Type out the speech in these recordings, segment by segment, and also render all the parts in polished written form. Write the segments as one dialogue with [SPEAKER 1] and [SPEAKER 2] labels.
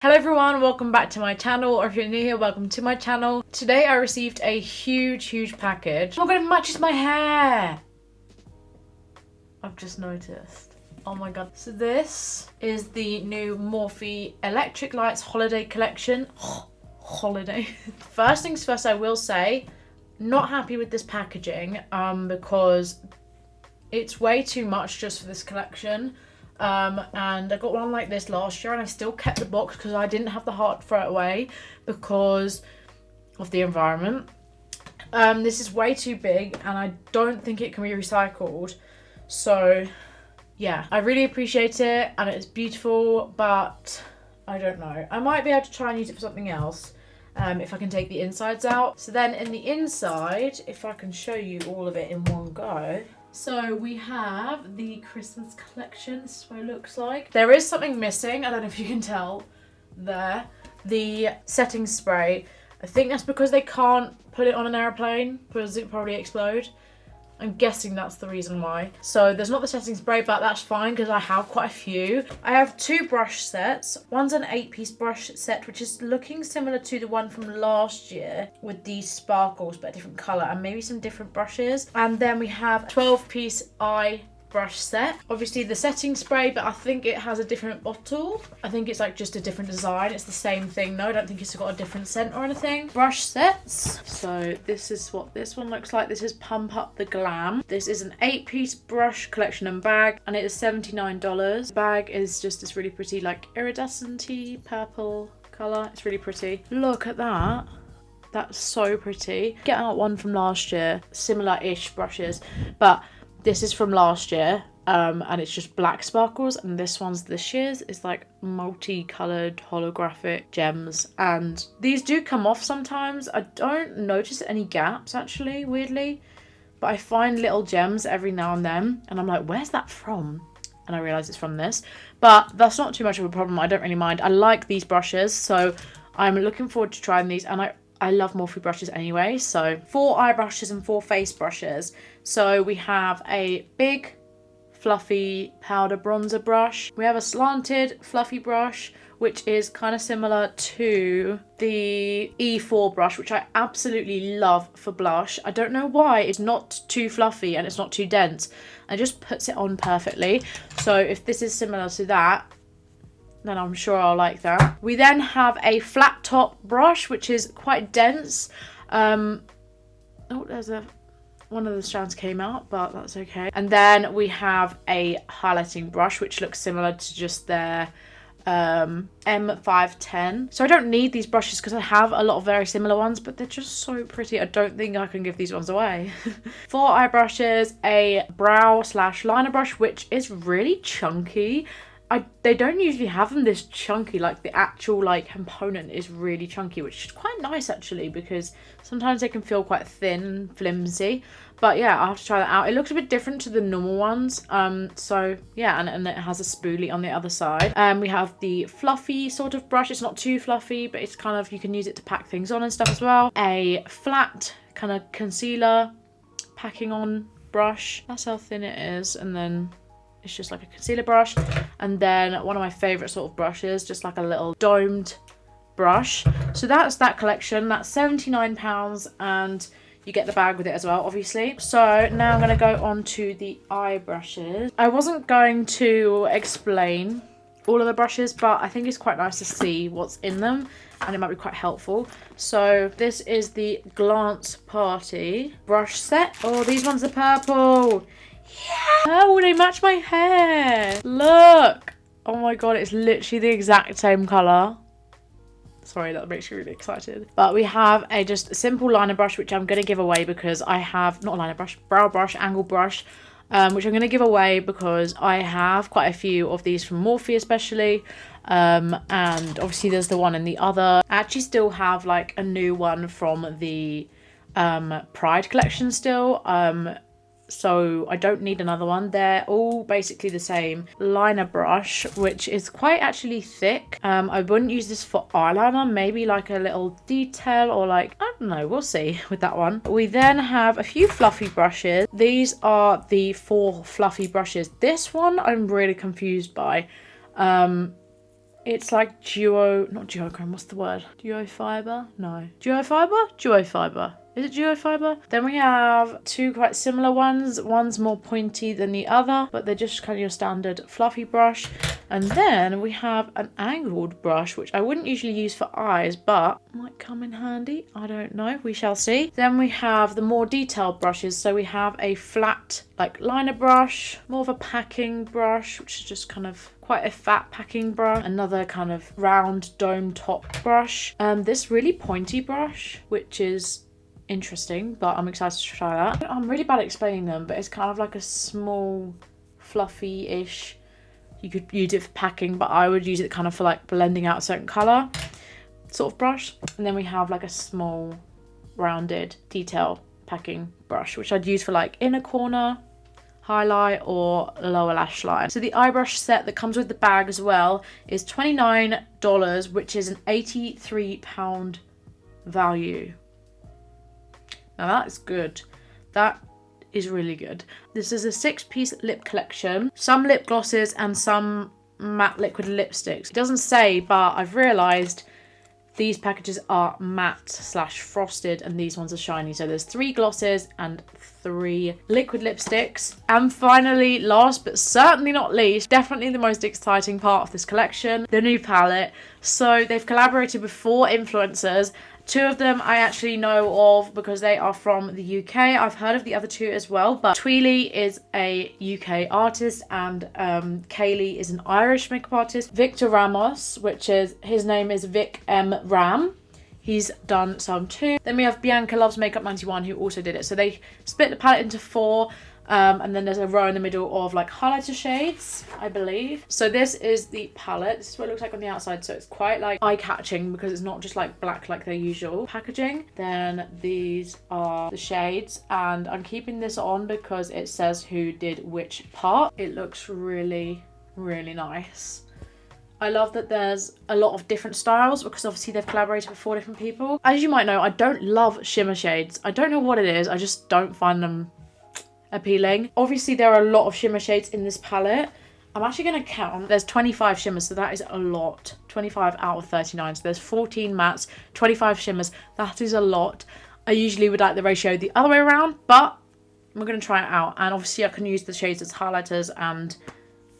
[SPEAKER 1] Hello everyone, welcome back to my channel, or if you're new here, welcome to my channel. Today I received a huge package. Oh my god, it matches my hair! I've just noticed. Oh my god. So this is the new Morphe Electric Lights Holiday Collection. Holiday. First things first, I will say, not happy with this packaging because it's way too much just for this collection. And I got one like this last year and I still kept the box because I didn't have the heart to throw it away because of the environment. This is way too big and I don't think it can be recycled. So yeah, I really appreciate it and it's beautiful, but I don't know. I might be able to try and use it for something else if I can take the insides out. So then in the inside, if I can show you all of it in one go. So we have the Christmas collection. This is what it looks like. There is something missing. I don't know if you can tell there. The setting spray. I think that's because they can't put it on an airplane because it would probably explode. I'm guessing that's the reason why. So there's not the setting spray, but that's fine because I have quite a few. I have two brush sets. One's an 8-piece brush set, which is looking similar to the one from last year with these sparkles, but a different color and maybe some different brushes. And then we have a 12-piece eye brush set. Obviously the setting spray, but I think it has a different bottle. I think it's like just a different design. It's the same thing though. I don't think it's got a different scent or anything. Brush sets. So this is what this one looks like. This is Pump Up the Glam. This is an 8-piece brush collection and bag and it is $79. The bag is just this really pretty like iridescent-y purple color. It's really pretty. Look at that. That's so pretty. Get out one from last year. Similar-ish brushes, but this is from last year, and it's just black sparkles, and this one's this year's. It's like multi-coloured holographic gems, and these do come off sometimes. I don't notice any gaps, actually, weirdly, but I find little gems every now and then, and I'm like, where's that from? And I realise it's from this, but that's not too much of a problem. I don't really mind. I like these brushes, so I'm looking forward to trying these, and I love Morphe brushes anyway. So 4 eye brushes and 4 face brushes. So we have a big fluffy powder bronzer brush. We have a slanted fluffy brush, which is kind of similar to the E4 brush, which I absolutely love for blush. I don't know why. It's not too fluffy and it's not too dense. It just puts it on perfectly. So if this is similar to that, then I'm sure I'll like that. We then have a flat top brush, which is quite dense. Oh, one of the strands came out, but that's okay. And then we have a highlighting brush, which looks similar to just their M510. So I don't need these brushes because I have a lot of very similar ones, but they're just so pretty. I don't think I can give these ones away. 4 eye brushes, a brow / liner brush, which is really chunky. They don't usually have them this chunky, like the actual like component is really chunky, which is quite nice actually because sometimes they can feel quite thin and flimsy. But yeah, I'll have to try that out. It looks a bit different to the normal ones. So yeah, and it has a spoolie on the other side. We have the fluffy sort of brush. It's not too fluffy, but it's kind of, you can use it to pack things on and stuff as well. A flat kind of concealer packing on brush. That's how thin it is. And then it's just like a concealer brush, and then one of my favorite sort of brushes, just like a little domed brush. So that's that collection. That's £79, and you get the bag with it as well, obviously. So now I'm going to go on to the eye brushes. I wasn't going to explain all of the brushes, but I think it's quite nice to see what's in them and it might be quite helpful. So this is the Glance Party brush set. Oh, these ones are purple. Yeah! Oh, they match my hair. Look. Oh my god, it's literally the exact same colour. Sorry, that makes me really excited. But we have a just simple liner brush, which I'm going to give away because I have, not liner brush, brow brush, angle brush, which I'm going to give away because I have quite a few of these from Morphe especially. And obviously there's the one in the other. I actually still have like a new one from the Pride collection still. So I don't need another one. They're all basically the same liner brush, which is quite actually thick. I wouldn't use this for eyeliner, maybe like a little detail or like, I don't know, we'll see with that one. We then have a few fluffy brushes. These are the 4 fluffy brushes. This one I'm really confused by. It's like not duochrome, what's the word? Duofiber? No. Duofiber? Duofiber. Is it duofiber? Then we have two quite similar ones. One's more pointy than the other, but they're just kind of your standard fluffy brush. And then we have an angled brush, which I wouldn't usually use for eyes, but might come in handy. I don't know. We shall see. Then we have the more detailed brushes. So we have a flat, like, liner brush, more of a packing brush, which is just kind of quite a fat packing brush. Another kind of round dome top brush. This really pointy brush, which is interesting, but I'm excited to try that. I'm really bad at explaining them, but it's kind of like a small, fluffy-ish. You could use it for packing, but I would use it kind of for like blending out a certain colour sort of brush. And then we have like a small, rounded detail packing brush, which I'd use for like inner corner, highlight, or lower lash line. So the eye brush set that comes with the bag as well is $29, which is an £83 value. Now that is good. That is really good. This is a 6-piece lip collection. Some lip glosses and some matte liquid lipsticks. It doesn't say, but I've realised these packages are matte / frosted and these ones are shiny. So there's 3 glosses and 3 liquid lipsticks. And finally, last but certainly not least, definitely the most exciting part of this collection, the new palette. So they've collaborated with 4 influencers. 2 of them I actually know of because they are from the UK. I've heard of the other 2 as well, but Tweely is a UK artist and Kaylee is an Irish makeup artist. Victor Ramos, his name is Vic M. Ram. He's done some too. Then we have Bianca Loves Makeup 91 who also did it. So they split the palette into 4. And then there's a row in the middle of like highlighter shades, I believe. So this is the palette. This is what it looks like on the outside. So it's quite like eye-catching because it's not just like black like their usual packaging. Then these are the shades, and I'm keeping this on because it says who did which part. It looks really, really nice. I love that there's a lot of different styles because obviously they've collaborated with 4 different people. As you might know, I don't love shimmer shades. I don't know what it is. I just don't find them appealing. Obviously there are a lot of shimmer shades in this palette. I'm actually going to count. There's 25 shimmers, so that is a lot. 25 out of 39. So there's 14 mattes, 25 shimmers. That is a lot. I usually would like the ratio the other way around, but we're going to try it out. And obviously I can use the shades as highlighters, and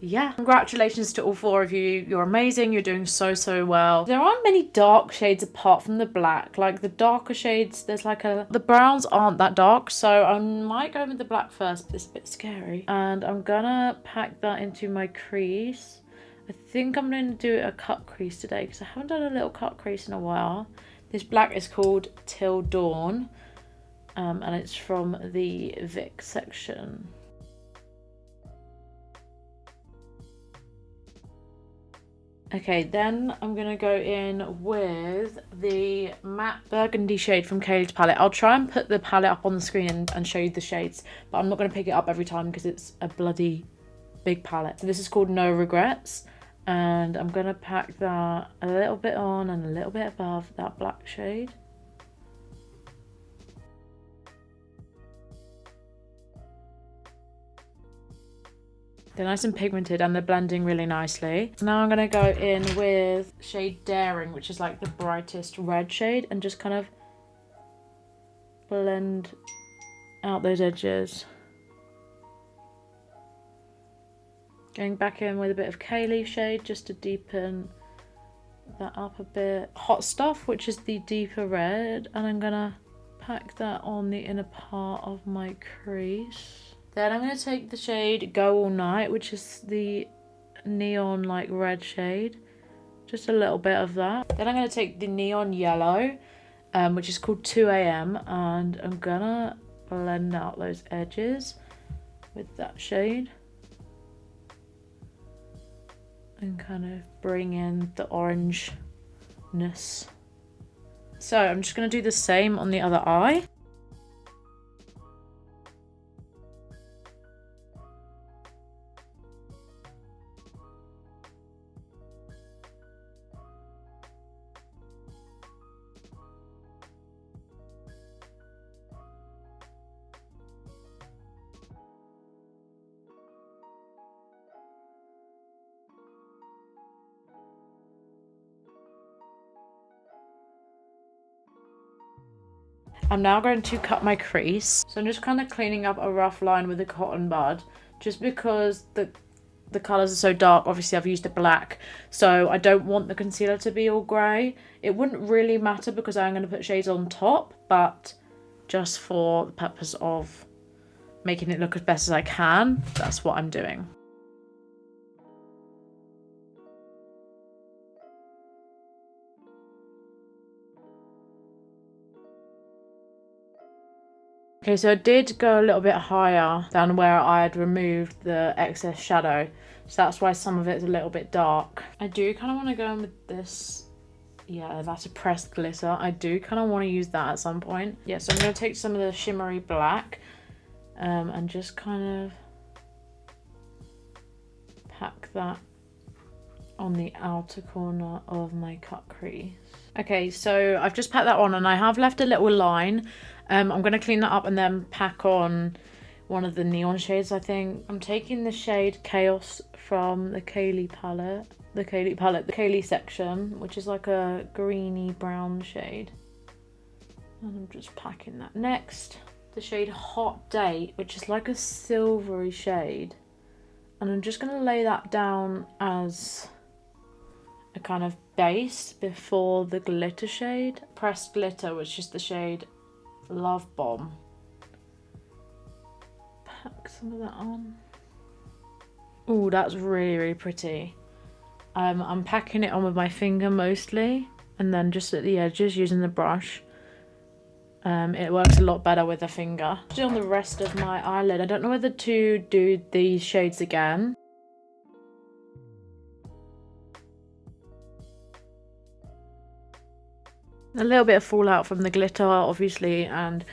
[SPEAKER 1] yeah, congratulations to all 4 of you. You're amazing. You're doing so well. There aren't many dark shades apart from the black. Like the darker shades, the browns aren't that dark, so I might go with the black first, but it's a bit scary. And I'm gonna pack that into my crease. I think I'm gonna do a cut crease today because I haven't done a little cut crease in a while. This black is called Till Dawn, and it's from the Vic section. Okay, then I'm going to go in with the matte burgundy shade from Kaylee's palette. I'll try and put the palette up on the screen and show you the shades, but I'm not going to pick it up every time because it's a bloody big palette. So this is called No Regrets, and I'm going to pack that a little bit on and a little bit above that black shade. They're nice and pigmented and they're blending really nicely. Now I'm going to go in with shade Daring, which is like the brightest red shade, and just kind of blend out those edges. Going back in with a bit of Kaylee shade just to deepen that up a bit. Hot Stuff, which is the deeper red, and I'm going to pack that on the inner part of my crease. Then I'm going to take the shade Go All Night, which is the neon like red shade. Just a little bit of that. Then I'm going to take the neon yellow, which is called 2 AM, and I'm going to blend out those edges with that shade. And kind of bring in the orangeness. So I'm just going to do the same on the other eye. I'm now going to cut my crease. So I'm just kind of cleaning up a rough line with a cotton bud, just because the colours are so dark. Obviously I've used a black, so I don't want the concealer to be all grey. It wouldn't really matter because I'm going to put shades on top, but just for the purpose of making it look as best as I can, that's what I'm doing. Okay, so I did go a little bit higher than where I had removed the excess shadow, so that's why some of it's a little bit dark. I do kind of want to go in with this. Yeah, that's a pressed glitter. I do kind of want to use that at some point. Yeah, so I'm going to take some of the shimmery black and just kind of pack that on the outer corner of my cut crease. Okay, so I've just packed that on and I have left a little line. I'm going to clean that up and then pack on one of the neon shades, I think. I'm taking the shade Chaos from the Kaylee palette. The Kaylee section, which is like a greeny brown shade. And I'm just packing that. Next, the shade Hot Date, which is like a silvery shade. And I'm just going to lay that down as a kind of base before the glitter shade. Pressed Glitter, which is the shade Love Bomb. Pack some of that on. Oh, that's really, really pretty. I'm packing it on with my finger mostly, and then just at the edges using the brush. It works a lot better with a finger. Still on the rest of my eyelid. I don't know whether to do these shades again. A little bit of fallout from the glitter, obviously, and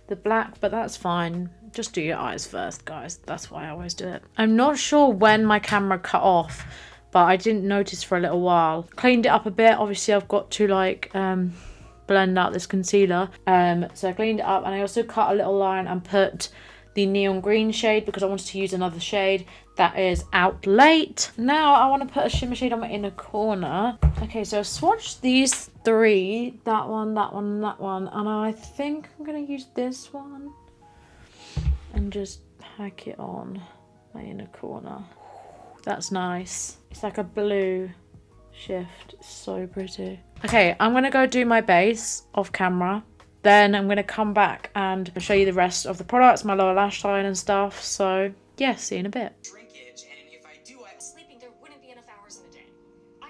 [SPEAKER 1] the black, but that's fine. Just do your eyes first, guys. That's why I always do it. I'm not sure when my camera cut off, but I didn't notice for a little while. Cleaned it up a bit. Obviously, I've got to like blend out this concealer. So I cleaned it up, and I also cut a little line and put the neon green shade because I wanted to use another shade that is Out Late. Now I want to put a shimmer shade on my inner corner. Okay, so I've swatched these three, that one, that one, and that one, and I think I'm going to use this one and just pack it on my inner corner. That's nice. It's like a blue shift. It's so pretty. Okay, I'm going to go do my base off camera. Then I'm going to come back and show you the rest of the products, my lower lash line and stuff. So yeah, see you in a bit.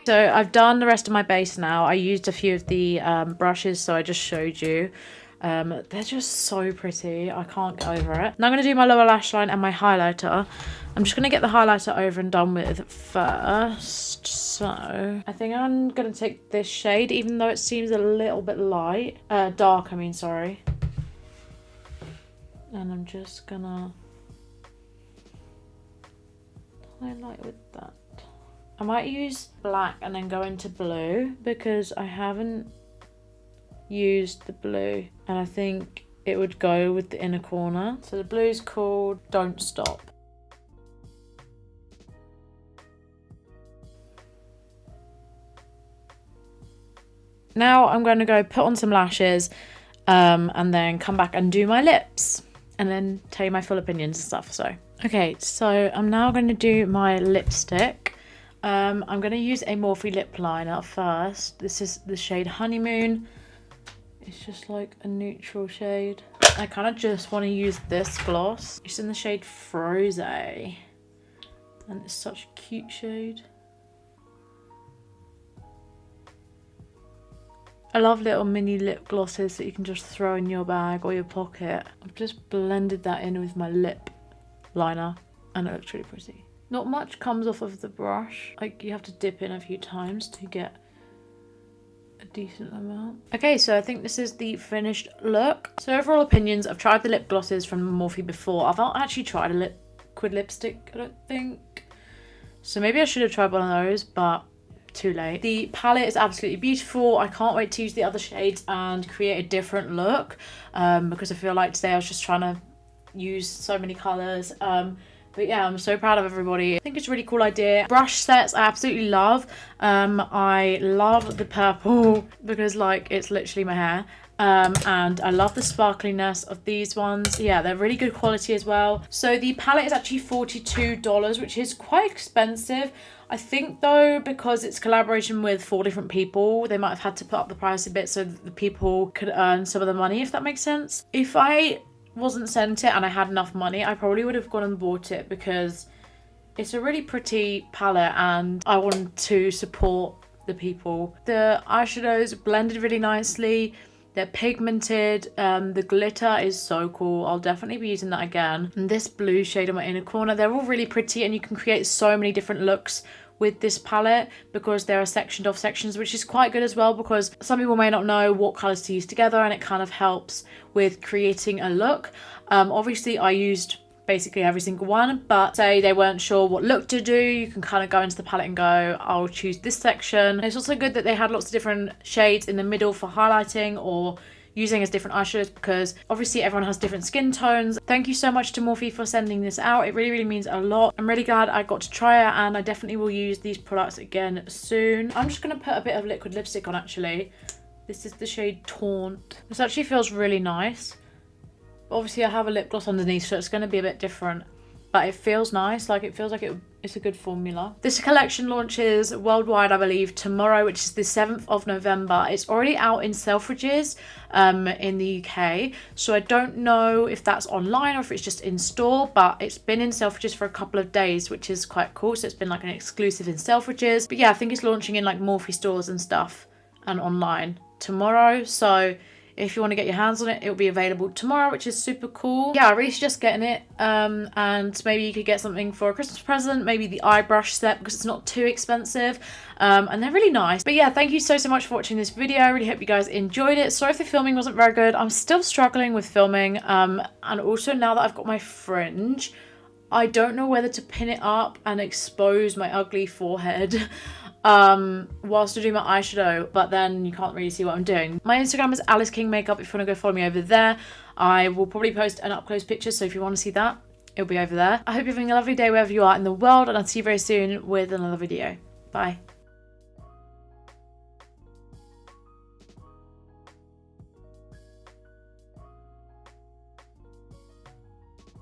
[SPEAKER 1] So I've done the rest of my base now. I used a few of the brushes, so I just showed you. They're just so pretty. I can't get over it. Now I'm going to do my lower lash line and my highlighter. I'm just going to get the highlighter over and done with first. So I think I'm going to take this shade, even though it seems a little bit light. Dark, I mean, sorry. And I'm just going to highlight with that. I might use black and then go into blue because I haven't used the blue and I think it would go with the inner corner. So the blue's called Don't Stop. Now I'm going to go put on some lashes and then come back and do my lips and then tell you my full opinions and stuff. So okay, so I'm now going to do my lipstick. I'm going to use a Morphe lip liner first. This is the shade Honeymoon. It's just like a neutral shade. I kind of just want to use this gloss. It's in the shade Froze. And it's such a cute shade. I love little mini lip glosses that you can just throw in your bag or your pocket. I've just blended that in with my lip liner and it looks really pretty. Not much comes off of the brush. Like you have to dip in a few times to get a decent amount. Okay, so I think this is the finished look. So overall opinions, I've tried the lip glosses from Morphe before. I've not actually tried a liquid lipstick, I don't think. So maybe I should have tried one of those, but too late. The palette is absolutely beautiful. I can't wait to use the other shades and create a different look because I feel like today I was just trying to use so many colours. But yeah, I'm so proud of everybody. I think it's a really cool idea. Brush sets I absolutely love. I love the purple because like it's literally my hair. And I love the sparkliness of these ones. Yeah, they're really good quality as well. So the palette is actually $42, which is quite expensive. I think though, because it's collaboration with 4 different people, they might have had to put up the price a bit so that the people could earn some of the money, if that makes sense. If I wasn't sent it and I had enough money, I probably would have gone and bought it because it's a really pretty palette and I wanted to support the people. The eyeshadows blended really nicely. They're pigmented. The glitter is so cool. I'll definitely be using that again. And this blue shade on my inner corner, they're all really pretty and you can create so many different looks with this palette because there are sectioned off sections, which is quite good as well because some people may not know what colours to use together and it kind of helps with creating a look. Obviously I used basically every single one, but say they weren't sure what look to do, you can kind of go into the palette and go, I'll choose this section. And it's also good that they had lots of different shades in the middle for highlighting or using as different eyeshadows because obviously everyone has different skin tones. Thank you so much to Morphe for sending this out. It really, really means a lot. I'm really glad I got to try it and I definitely will use these products again soon. I'm just going to put a bit of liquid lipstick on actually. This is the shade Taunt. This actually feels really nice. Obviously I have a lip gloss underneath so it's going to be a bit different. But it feels nice, like it feels like it's a good formula. This collection launches worldwide, I believe, tomorrow, which is the 7th of November. It's already out in Selfridges in the UK. So I don't know if that's online or if it's just in store, but it's been in Selfridges for a couple of days, which is quite cool. So it's been like an exclusive in Selfridges. But yeah, I think it's launching in like Morphe stores and stuff and online tomorrow. So if you want to get your hands on it, it'll be available tomorrow, which is super cool. Yeah, I really suggest getting it. And maybe you could get something for a Christmas present, maybe the eye brush set because it's not too expensive. And they're really nice. But yeah, thank you so much for watching this video. I really hope you guys enjoyed it. Sorry if the filming wasn't very good. I'm still struggling with filming. And also now that I've got my fringe, I don't know whether to pin it up and expose my ugly forehead whilst I do my eyeshadow, but then you can't really see what I'm doing. My Instagram is Alice King Makeup if you want to go follow me over there. I will probably post an up close picture, so if you want to see that, it'll be over there. I hope you're having a lovely day wherever you are in the world, and I'll see you very soon with another video. Bye.